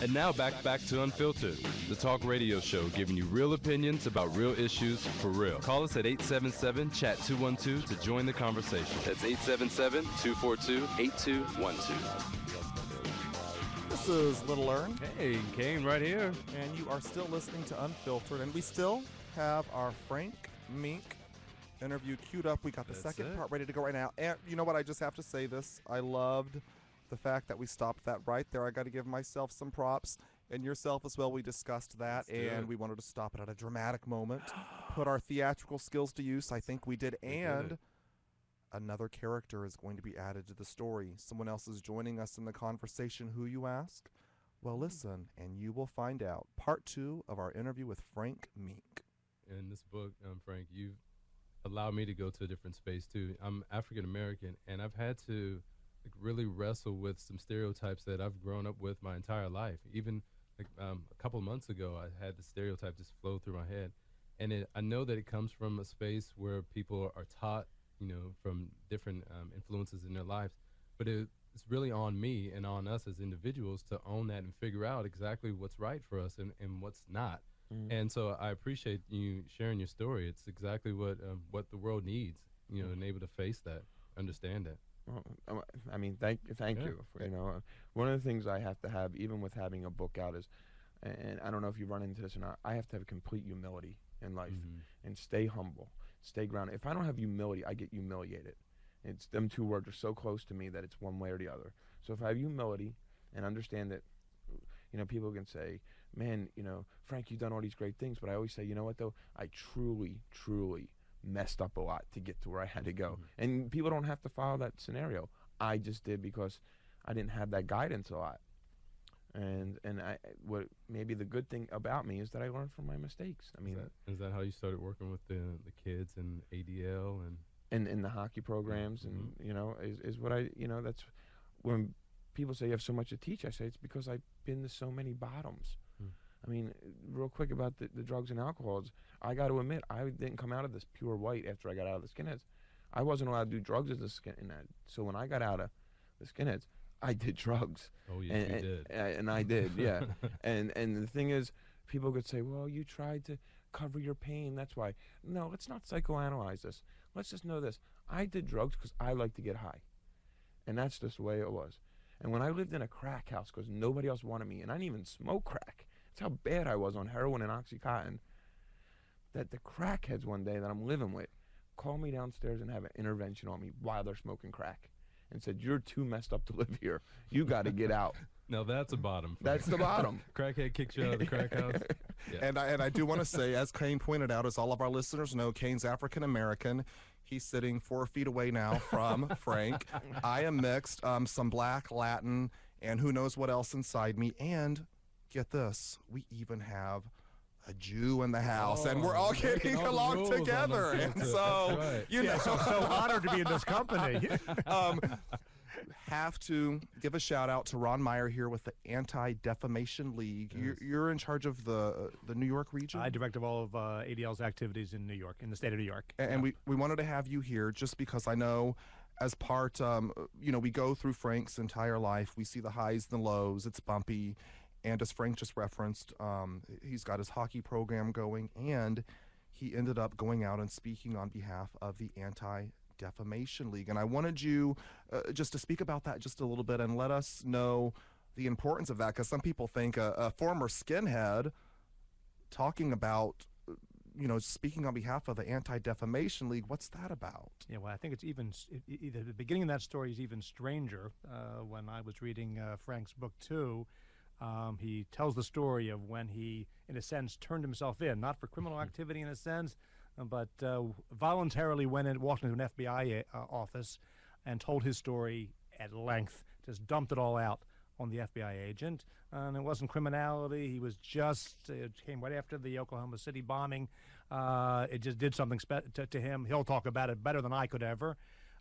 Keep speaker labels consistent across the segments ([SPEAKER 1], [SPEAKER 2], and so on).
[SPEAKER 1] And now back to Unfiltered, the talk radio show giving you real opinions about real issues for real. Call us at 877-CHAT-212 to join the conversation. That's 877-242-8212.
[SPEAKER 2] This is Lil Ern.
[SPEAKER 1] Hey, Kaine right here.
[SPEAKER 2] And you are still listening to Unfiltered. And we still have our Frank Meeink interview queued up. We got the second part ready to go right now. And you know what? I just have to say this. I loved the fact that we stopped that right there. I got to give myself some props, and yourself as well. We discussed that, and we wanted to stop it at a dramatic moment, put our theatrical skills to use. I think we did. And another character is going to be added to the story. Someone else is joining us in the conversation. Who, you ask? Well, listen, and you will find out. Part 2 of our interview with Frank Meeink.
[SPEAKER 1] In this book, Frank, you've allowed me to go to a different space, too. I'm African-American, and I've had to really wrestle with some stereotypes that I've grown up with my entire life. Even a couple of months ago, I had the stereotype just flow through my head. And I know that it comes from a space where people are taught, from different influences in their lives. But it's really on me and on us as individuals to own that and figure out exactly what's right for us and what's not. And so I appreciate you sharing your story. It's exactly what the world needs, and able to face that, understand that.
[SPEAKER 3] Well, I mean, thank you. One of the things I have to have, even with having a book out, is, and I don't know if you run into this or not, I have to have complete humility in life and stay humble, stay grounded. If I don't have humility, I get humiliated. It's them two words are so close to me that it's one way or the other. So if I have humility and understand that, people can say, man, Frank, you've done all these great things, but I always say, you know what though, I truly messed up a lot to get to where I had to go. And people don't have to follow that scenario. I just did because I didn't have that guidance a lot. And what maybe the good thing about me is that I learned from my mistakes. I mean,
[SPEAKER 1] is that how you started working with the kids and ADL and
[SPEAKER 3] in the hockey programs and is what I that's when people say you have so much to teach. I say it's because I've been to so many bottoms. I mean, real quick about the drugs and alcohols, I got to admit, I didn't come out of this pure white after I got out of the skinheads. I wasn't allowed to do drugs as a skinhead. So when I got out of the skinheads, I did drugs.
[SPEAKER 1] Oh, yes, you did.
[SPEAKER 3] And I did, yeah. and the thing is, people could say, well, you tried to cover your pain, that's why. No, let's not psychoanalyze this. Let's just know this. I did drugs because I like to get high. And that's just the way it was. And when I lived in a crack house because nobody else wanted me, and I didn't even smoke crack, that's how bad I was on heroin and Oxycontin, that the crackheads one day that I'm living with call me downstairs and have an intervention on me while they're smoking crack and said, you're too messed up to live here. You got to get out.
[SPEAKER 1] Now that's a bottom.
[SPEAKER 3] That's the bottom.
[SPEAKER 1] Crackhead kicks you out of the crack house. Yeah.
[SPEAKER 2] And I do want to say, as Kaine pointed out, as all of our listeners know, Kaine's African-American. He's sitting 4 feet away now from Frank. I am mixed, some black, Latin, and who knows what else inside me. And get this, we even have a Jew in the house, and we're all getting along together. And so,
[SPEAKER 4] right. So honored to be in this company.
[SPEAKER 2] Have to give a shout out to Ron Meier here with the Anti-Defamation League. Yes. You're in charge of the New York region?
[SPEAKER 4] I direct all of ADL's activities in New York, in the state of New York.
[SPEAKER 2] And we wanted to have you here just because I know as part, we go through Frank's entire life. We see the highs and the lows. It's bumpy. And as Frank just referenced, he's got his hockey program going, and he ended up going out and speaking on behalf of the Anti-Defamation League. And I wanted you just to speak about that just a little bit and let us know the importance of that, because some people think a former skinhead talking about, speaking on behalf of the Anti-Defamation League, what's that about?
[SPEAKER 4] Yeah, well, I think it's even, the beginning of that story is even stranger. When I was reading Frank's book, too, he tells the story of when he, in a sense, turned himself in, not for criminal activity in a sense, but voluntarily went and walked into an FBI office and told his story at length, just dumped it all out on the FBI agent. And it wasn't criminality. He was just, it came right after the Oklahoma City bombing. It just did something to him. He'll talk about it better than I could ever.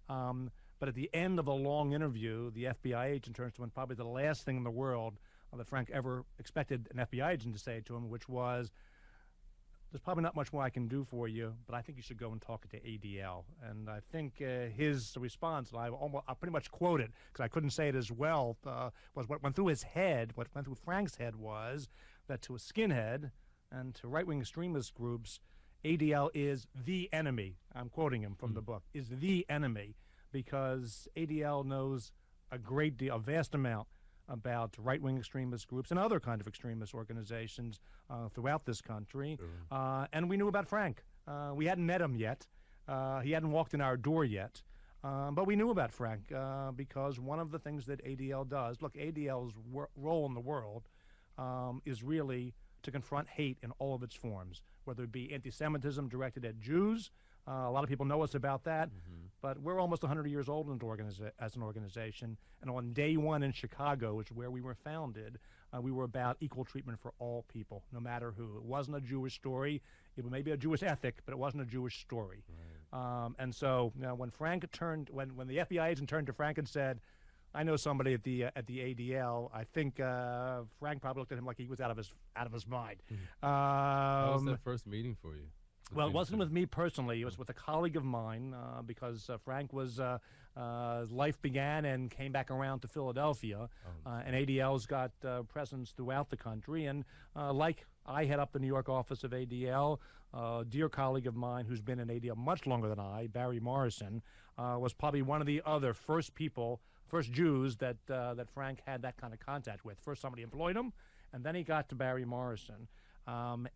[SPEAKER 4] But at the end of a long interview, the FBI agent turns to him, probably the last thing in the world that Frank ever expected an FBI agent to say to him, which was, there's probably not much more I can do for you, but I think you should go and talk to ADL. And I think his response, and I pretty much quote it because I couldn't say it as well, was what went through his head, what went through Frank's head was that to a skinhead and to right-wing extremist groups, ADL is the enemy. I'm quoting him from the book, is the enemy, because ADL knows a vast amount about right-wing extremist groups and other kind of extremist organizations throughout this country. And we knew about Frank. We hadn't met him yet. He hadn't walked in our door yet. But we knew about Frank because one of the things that ADL does, look, ADL's role in the world is really to confront hate in all of its forms, whether it be anti-Semitism directed at Jews. A lot of people know us about that, but we're almost 100 years old as an organization, and on day one in Chicago, which is where we were founded, we were about equal treatment for all people, no matter who. It wasn't a Jewish story. It may be a Jewish ethic, but it wasn't a Jewish story. Right. And so when Frank turned, when the FBI agent turned to Frank and said, I know somebody at the ADL. I think Frank probably looked at him like he was out of his mind.
[SPEAKER 1] How was that first meeting for you?
[SPEAKER 4] Well, it wasn't with me personally. It was with a colleague of mine because Frank was life began and came back around to Philadelphia, and ADL's got presence throughout the country. And like I head up the New York office of ADL, a dear colleague of mine who's been in ADL much longer than I, Barry Morrison, was probably one of the other first Jews that Frank had that kind of contact with. First somebody employed him, and then he got to Barry Morrison. The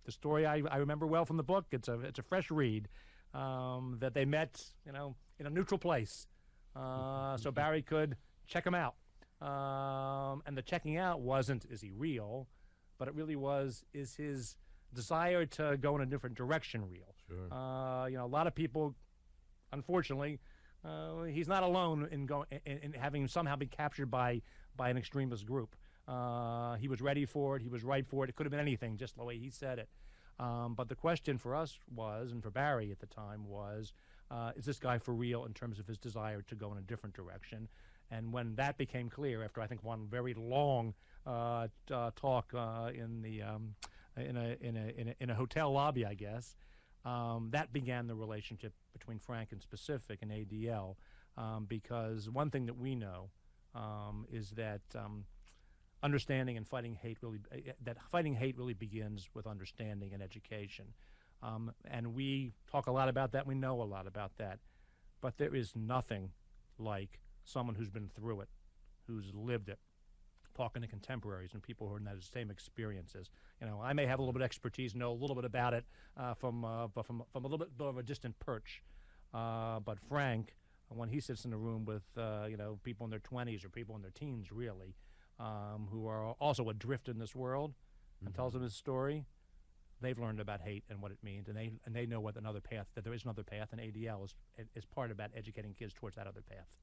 [SPEAKER 4] story I remember well from the book. It's a fresh read. That they met, in a neutral place, so Barry could check him out. And the checking out wasn't, is he real, but it really was, is his desire to go in a different direction real?
[SPEAKER 1] Sure.
[SPEAKER 4] A lot of people, unfortunately, he's not alone in having somehow been captured by an extremist group. He was ready for it. He was right for it. It could have been anything, just the way he said it. But the question for us was, and for Barry at the time was, is this guy for real in terms of his desire to go in a different direction? And when that became clear, after I think one very long talk in a hotel lobby, I guess, that began the relationship between Frank in specific and ADL, because one thing that we know is that understanding and fighting hate really begins with understanding and education. And we talk a lot about that. We know a lot about that. But there is nothing like someone who's been through it, who's lived it, talking to contemporaries and people who are in those same experiences. I may have a little bit of expertise, know a little bit about it from a little bit of a distant perch. But Frank, when he sits in a room with people in their 20s or people in their teens, really, who are also adrift in this world, and tells them his story, they've learned about hate and what it means, and they know that there is another path, and ADL is part about educating kids towards that other path.